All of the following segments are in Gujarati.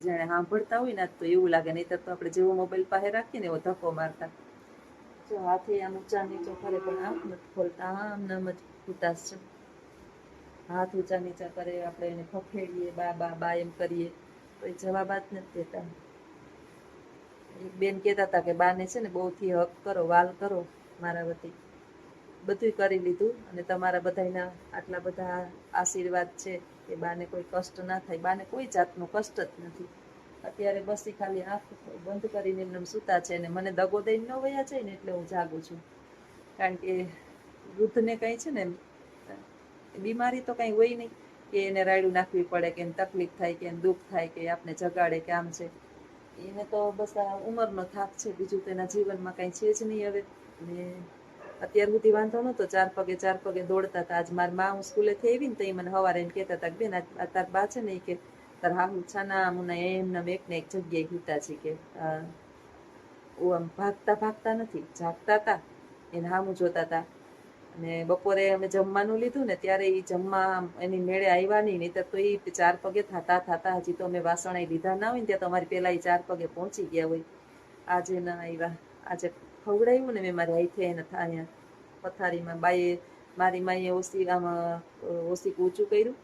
જાણે સાંભળતા હોય ને તો એવું લાગે, નહીં તો આપણે જેવો મોબાઈલ પાસે રાખીએ ને એવો ધક્કો મારતા. જો હાથે આમ ઊંચા નીચો કરે પણ આંખ નથી ખોલતા, આમ નામ જ ઉતાસ છે. હાથ ઊંચા નીચા કરે, આપણે એને ખખેડીએ, બા બા બા એમ કરીએ તો એ જવાબ જ નથી દેતા. એક બેન કહેતા હતા કે બાને છે ને બહુથી હક કરો, વાલ કરો મારા વતી. બધું કરી લીધું અને તમારા બધાના આટલા બધા આશીર્વાદ છે કે બાને કોઈ કષ્ટ ના થાય. બાને કોઈ જાતનું કષ્ટ જ નથી. અત્યારે બસ એ ખાલી આંખ બંધ કરીને એમને સૂતા છે, અને મને દગો દઈને ન વયા જાય ને એટલે હું જાગું છું. કારણ કે વૃદ્ધને કંઈ છે ને બીમારી તો કંઈ હોય નહીં કે એને રાયડું નાખવી પડે, કે એને તકલીફ થાય, કે એને દુઃખ થાય, કે આપણે જગાડે કે આમ છે. એને તો બસ આ ઉંમરનો થાક છે, બીજું તો એના જીવનમાં કાંઈ છે જ નહીં હવે. ને અત્યાર સુધી વાંધો નહોતો, ચાર પગે દોડતા હતા. આજ મારી માં હું સ્કૂલેથી આવી ને તો એ મને સવારે એમ કહેતા હતા કે બેન આ તાર બા છે ને, કે તાર હાહુ છાના મુના એમને એક ને એક જગ્યાએ કીધા છે, કે આમ ભાગતા ભાગતા નથી, જાગતા હતા એને સામું જોતા હતા. અને બપોરે અમે જમવાનું લીધું ને ત્યારે એ જમવા એની મેળે આવ્યા નહીં તો એ 4 પગે થતા હજી તો અમે વાસણ લીધા ના હોય ને ત્યાં તો અમારી પહેલા એ 4 પગે પહોંચી ગયા હોય. આજે ના આવ્યા. આજે ખવડાવ્યું ને મેં મારી હાથે એને અહીંયા પથારીમાં. બાઈએ મારી માએ ઓશીક ઊંચું કર્યું,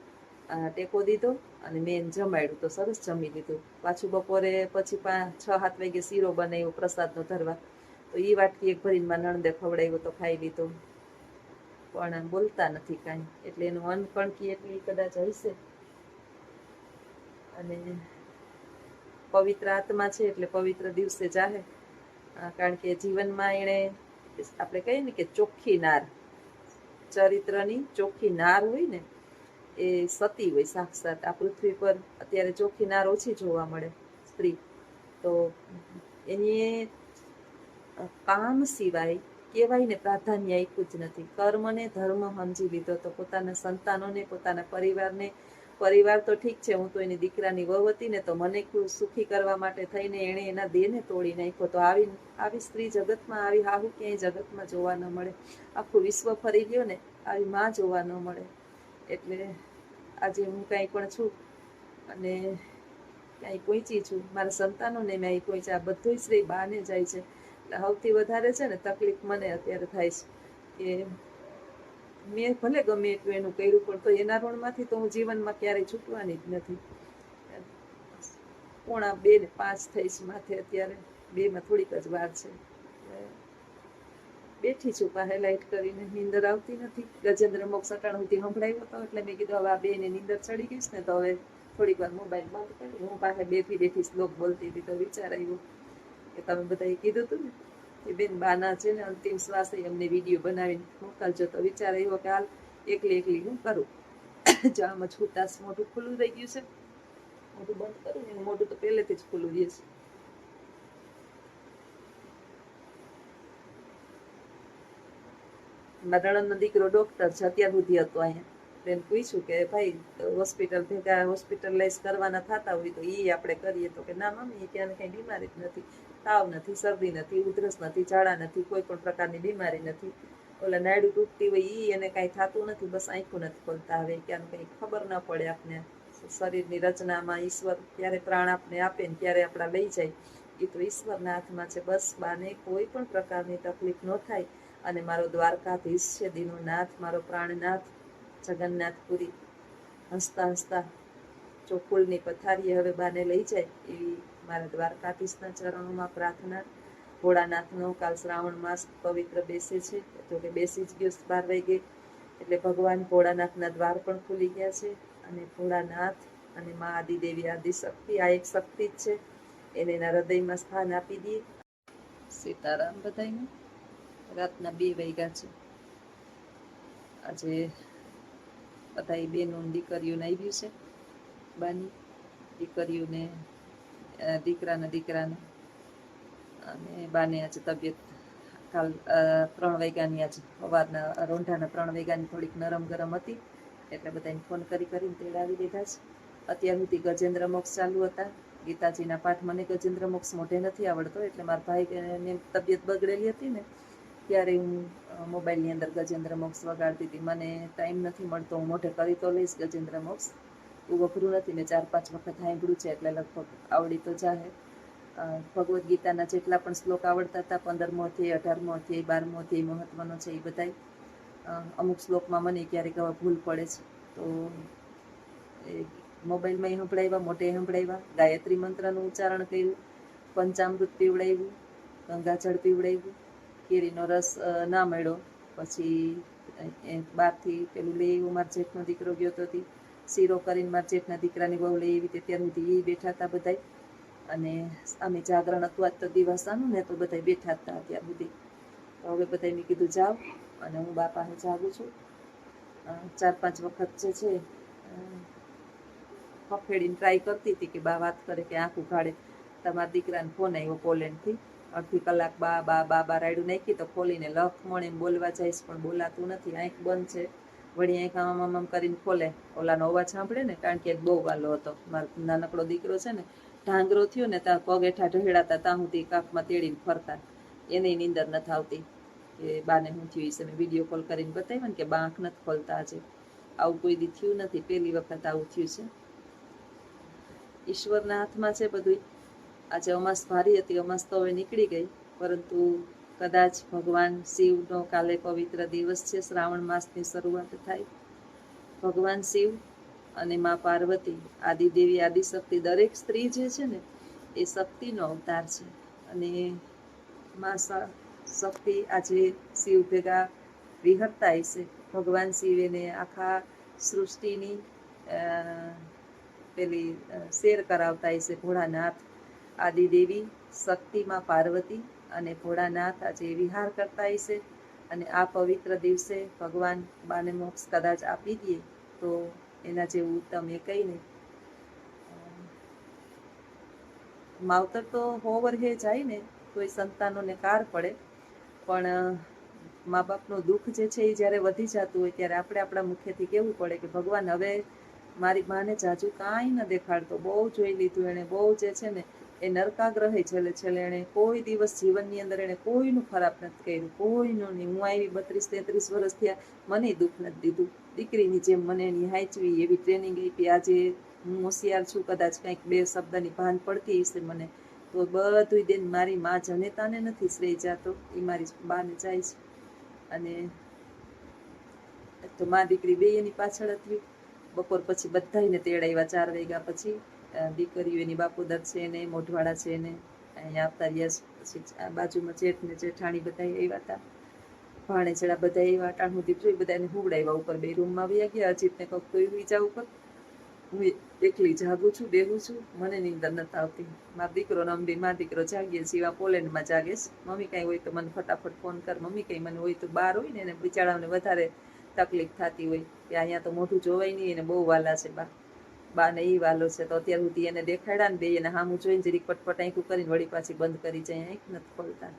ટેકો દીધો અને મેં એને જમાડ્યું તો સરસ જમી લીધું. પાછું બપોરે પછી 6-7 વાગે શીરો બનાવ્યો પ્રસાદનો ધરવા, તો એ વાટકી એક ભરીને મારા નણંદે ખવડાવ્યો તો ખાઈ લીધો. પણ બોલતા નથી કાંઈ, એટલે એનું અનકણકી એટલી કદાચ હશે. અને પવિત્ર આત્મા છે એટલે પવિત્ર દિવસે જાહે. કારણ કે જીવનમાં એણે આપણે કહીએ ને કે ચોખ્ખી નાર, ચરિત્રની ચોખ્ખી નાર હોય ને એ સતી હોય સાક્ષાત. આ પૃથ્વી પર અત્યારે ચોખ્ખી નાર ઓછી જોવા મળે સ્ત્રી. તો એની કામ સિવાય કહેવાય ને પ્રાધાન્ય આપ્યું જ નથી. કર્મને ધર્મ સમજી લીધો તો પોતાના સંતાનોને, પોતાના પરિવારને. પરિવાર તો ઠીક છે, હું તો એની દીકરાની વહુ હતી ને તો મને સુખી કરવા માટે થઈને એણે એના દેહને તોડી નાખ્યો. તો આવી સ્ત્રી જગતમાં, આવી હાહુ ક્યાંય જગતમાં જોવા ન મળે. આખું વિશ્વ ફરી ગયો ને આવી માં જોવા ન મળે. એટલે આજે હું કાંઈ પણ છું અને ક્યાંય પહોંચી છું, મારા સંતાનોને મેં અહીં પહોંચ્યા. બધું શ્રી બાને જાય છે. એટલે સૌથી વધારે છે ને તકલીફ મને અત્યારે થાય છે કે મેં ભલે ગમે એટલું એનું કર્યું, પણ તો એના ઋણમાંથી તો હું જીવનમાં ક્યારેય છૂટવાની જ નથી. 4:45 થઈશ માથે અત્યારે, 2માં થોડીક જ વાર છે. બેઠી છું પાસે લાઈટ કરીને, નીંદર આવતી નથી. ગજેન્દ્ર મોક્ષ અટાણ સુધી સંભળાવ્યો હતો એટલે મેં કીધું હવે આ બેને નીંદર ચડી ગઈશ ને તો હવે થોડીક વાર મોબાઈલ બંધ કરી. હું પાસે બેઠી શ્લોક બોલતી હતી તો વિચાર આવ્યો કે તમે બધાએ કીધું હતું ને કે બેન બાના છે ને અંતિમ શ્વાસે અમને વિડીયો બનાવીને મોકલજો, તો વિચાર આવ્યો કે હાલ એકલી હું કરું. જો આમ જ ઉતાસ મોઢું ખુલ્લું રહી ગયું છે, મોઢું બંધ કરું ને મોઢું તો પહેલેથી જ ખુલ્લું રહે છે. મારા નણંદનો દીકરો ડોક્ટર છે, અત્યાર સુધી હતો અહીંયા. એને પૂછ્યું કે ભાઈ હોસ્પિટલ ભેગા હોસ્પિટલાઇઝ કરવાના થતા હોય તો એ આપણે કરીએ. તો કે ના મમ્મી, ક્યાંને કંઈ બીમારી જ નથી, તાવ નથી, શરદી નથી, ઉધરસ નથી, ઝાડા નથી, કોઈ પણ પ્રકારની બીમારી નથી. ઓલા નાયડું તૂટતી હોય એને કાંઈ થતું નથી, બસ આંખું નથી ખોલતા. હવે ક્યાંને કંઈ ખબર ન પડે આપને. શરીરની રચનામાં ઈશ્વર ક્યારે પ્રાણ આપને આપે ને ક્યારે આપણા લઈ જાય એ તો ઈશ્વરના હાથમાં છે. બસ બાને કોઈ પણ પ્રકારની તકલીફ ન થાય. અને મારો દ્વારકાધીશ છે, દીનોનાથ, મારો પ્રાણનાથ જગન્નાથપુરી હસતા હસતા ચોખુલની પથારીએ હવે બાને લઈ જાય એવી મારા દ્વારકાધીશના ચરણોમાં પ્રાર્થના. ભોળાનાથનો કાલ શ્રાવણ માસ પવિત્ર બેસે છે, જો કે બેસી જ ગયો 12 વાગે, એટલે ભગવાન ભોળાનાથના દ્વાર પણ ખુલી ગયા છે. અને ભોળાનાથ અને મા આદિદેવી આદિશક્તિ, આ એક શક્તિ જ છે, એને એના હૃદયમાં સ્થાન આપી દઈએ. સીતારામ બધાયને. રાતના 2 વાગ્યા છે. આજે બધા બેનો દીકરીઓને આવ્યું છે, બાની દીકરીઓને, દીકરાને અને બાને આજે તબિયત કાલ 3 વાગ્યાની આજે સવારના રોંઢાના 3 વાગ્યાની થોડીક નરમ ગરમ હતી, એટલે બધાને ફોન કરીને તેડાવી દીધા છે. અત્યાર સુધી ગજેન્દ્ર મોક્ષ ચાલુ હતા. ગીતાજીના પાઠ મને ગજેન્દ્ર મોક્ષ મોઢે નથી આવડતો, એટલે મારા ભાઈને તબિયત બગડેલી હતી ને ત્યારે હું મોબાઈલની અંદર ગજેન્દ્ર મોક્ષ વગાડતી હતી. મને ટાઈમ નથી મળતો, હું મોઢે કરી તો લઈશ ગજેન્દ્ર મોક્ષ, એવું અઘરું નથી, મેં 4-5 વખત સાંભળ્યું છે એટલે લગભગ આવડી તો જાહે. ભગવદ્ ગીતાના જેટલા પણ શ્લોક આવડતા હતા, 15મો અધ્યાય, 18મો અધ્યાય, 12મો અધ્યાય મહત્વનો છે એ બધાય. અમુક શ્લોકમાં મને ક્યારેક ભૂલ પડે છે તો એ મોબાઈલમાં સંભળાવ્યા, મોઢે સંભળાવ્યા, ગાયત્રી મંત્રનું ઉચ્ચારણ કર્યું, પંચામૃત પીવડાવ્યું, ગંગાજળ પીવડાવ્યું, કેરીનો રસ ના મળ્યો પછી બહારથી પેલું લઈ આવ્યું, મારા જેઠનો દીકરો ગયો તો શીરો કરીને મારા જેઠના દીકરાની બહુ લઈ આવી, ત્યાર સુધી એ બેઠા હતા બધાય. અને અમે જાગરણ હતું આજ તો દિવસાનું ને, તો બધા બેઠા હતા અત્યાર સુધી. તો હવે બધા મેં કીધું જાઓ, અને હું બા પાસે જાગું છું. 4-5 વખત જે છે ખફેડીને ટ્રાય કરતી હતી કે બા વાત કરે કે આંખ ઉઘાડે. તમારા દીકરાને ફોન આવ્યો પોલેન્ડથી, અડધી કલાક બા બા બા બા રાયડું નાખી તો ખોલીને લખમણ એમ બોલવા જઈશ પણ બોલાતું નથી, આંખ બંધ છે. વળી આંખ આમ કરીને ખોલે, ઓલાનો અવાજ સાંભળે ને, કારણ કે બહુ વાલો હતો. મારો નાનકડો દીકરો છે ને, ઢાંગરો થયો ને ત્યાં પગ હેઠા ઢહેડાતા ત્યાં સુધી કાંખમાં તેડીને ફરતા, એને નીંદર નથી આવતી કે બાને શું થયું છે. મેં વિડીયો કોલ કરીને બતાવ્યા ને કે બા આંખ નથી ખોલતા આજે. આવું કોઈ દી થયું નથી, પહેલી વખત આવું થયું છે. ઈશ્વરના હાથમાં છે બધું. આજે અમાસ ભારી હતી, અમાસ તો હવે નીકળી ગઈ, પરંતુ કદાચ ભગવાન શિવનો કાલે પવિત્ર દિવસ છે, શ્રાવણ માસની શરૂઆત થાય. ભગવાન શિવ અને મા પાર્વતી, આદિદેવી, આદિશક્તિ, દરેક સ્ત્રી જે છે ને એ શક્તિનો અવતાર છે. અને મા શક્તિ આજે શિવ ભેગા વિહરતા હશે. ભગવાન શિવ એને આખા સૃષ્ટિની પેલી શેર કરાવતા હશે. ભોળાનાથ, આદિદેવી, શક્તિમાં પાર્વતી અને ભોળાનાથ આજે વિહાર કરતા હશે. અને આ પવિત્ર દિવસે ભગવાન બાને મોક્ષ કદાચ આપી દે તો એના જેવું ઉત્તમ એ કંઈ નહીં. માવતર તો 100 વર્ષે જાય ને તો એ સંતાનોને કાર પડે, પણ મા બાપનું દુઃખ જે છે એ જ્યારે વધી જતું હોય ત્યારે આપણે આપણા મુખેથી કહેવું પડે કે ભગવાન હવે મારી માને જાજુ કાંઈ ન દેખાડતો, બહુ જોઈ લીધું એણે, બહુ જે છે ને એ નરકાગ્રહે છેલ્લે એણે કોઈ દિવસ જીવનની અંદર એણે કોઈનું ખરાબ નથી કર્યું, કોઈનું નહીં. હું આવી 32-33 વર્ષ થયા, મને દુઃખ નથી દીધું. દીકરીની જેમ મને એની હાંચવી, એવી ટ્રેનિંગ આપી. આજે હું હોશિયાર છું, કદાચ કંઈક 2 શબ્દની ભાન પડતી હશે મને, તો બધું દેન મારી મા જનેતાને નથી શ્રેય જાતો, એ મારી બાને જાય છે. અને તો મા દીકરી બે એની પાછળ હતી. બપોર પછી બધાને તેડાવ્યા, 4 વાગ્યા પછી દીકરીઓ એની બાપુદર છે ને, મોઢવાડા છે ને અહીંયા આવતા રહ્યા. પછી બાજુમાં જેઠ ને જેઠાણી બધા આવ્યા હતા, ભાણેજડા બધા આવ્યા. અટાણ સુધી જોઈ બધાને હુવડાવ્યા, ઉપર 2 રૂમમાં વયા ગયા. અજીતને કહું તો જા ઉપર, હું એકલી જાગું છું, બેહું છું, મને નીંદર નથી આવતી. મારો દીકરો ને અંબી મા દીકરો જાગીએ છીએ, પોલેન્ડમાં જાગે છે. મમ્મી કાંઈ હોય તો મને ફટાફટ ફોન કર, મમ્મી કંઈ મને હોય તો બહાર હોય ને એને બિચારાઓને વધારે તકલીફ થતી હોય કે અહીંયા તો મોઢું જોવાય નહીં, એને બહુ વાલા છે બાને એ વાલો છે. તો અત્યાર સુધી એને દેખાડ્યા ને બે એને સામું જોઈને જરીક પટપટ આંખું કરીને વળી પાછી બંધ કરી જાય, આંખ નથી ખોલતા.